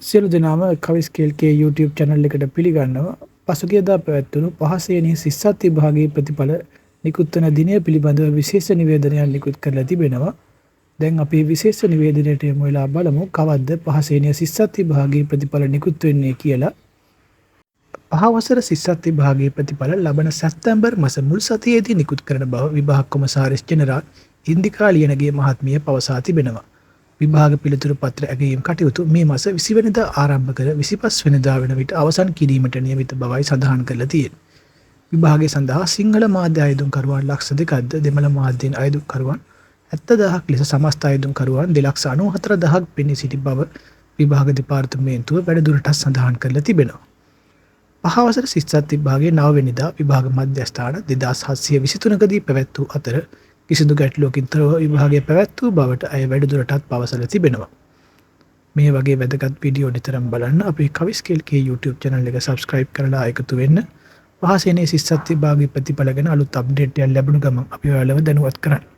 සියලු දෙනාම කවිස්කේල්ගේ YouTube channel එකට පිළිගන්නවා. පසුගියදා පැවැත්වුණු පහසේනී සිස්සත් විභාගයේ ප්‍රතිඵල නිකුත් වන දිනය පිළිබඳව විශේෂ නිවේදනයක් නිකුත් කරලා තිබෙනවා. දැන් අපි විශේෂ නිවේදනයට යමු වෙලා බලමු කවද්ද පහසේනී සිස්සත් විභාගයේ ප්‍රතිඵල නිකුත් වෙන්නේ කියලා. පහවසර සිස්සත් විභාගයේ ප්‍රතිඵල ලබන සැප්තැම්බර් මාස මුල් සතියේදී නිකුත් කරන බව විභාග කොමසාරිස් ජෙනරාල් ඉන්දිකා ලියනගේ මහත්මිය පවසා තිබෙනවා. විභාග පිළිතුරු පත්‍ර ඇගයීම් කටයුතු මේ මාස 20 වෙනිදා ආරම්භ කර 25 වෙනිදා වන විට අවසන් කිරීමට නියමිත බවයි සඳහන් කරලා තියෙන්නේ. විභාගය සඳහා සිංහල මාධ්‍ය අයදුම්කරුවන් ලක්ෂ 2ක්ද දෙමළ මාධ්‍යයෙන් අයදුම්කරුවන් 70000ක් ලෙස සමස්ත අයදුම්කරුවන් 2,94,000ක් පෙනී සිටි බව විභාග දෙපාර්තමේන්තුව වැඩිදුරටත් සඳහන් කරලා තිබෙනවා. පහවසර සිස්සත් විභාගයේ 9 වෙනිදා විභාග මධ්‍යස්ථාන 2723කදී පැවැත් වූ අතර කිසිදු ගැටලුවකින් තොරව විභාගය පැවැත් වූ බවට අය වැඩිදුරටත් පවසලා තිබෙනවා. මේ වගේ වැදගත් වීඩියෝ නිතරම බලන්න අපේ කවිස්කේල්ගේ YouTube channel එක subscribe කරලා එකතු වෙන්න. පහසේනී සිස්සත් විභාගයේ ප්‍රතිඵල ගැන අලුත් අප්ඩේට් එකක් ලැබුණු ගමන් අපි ඔයාලව දැනුවත් කරන්න.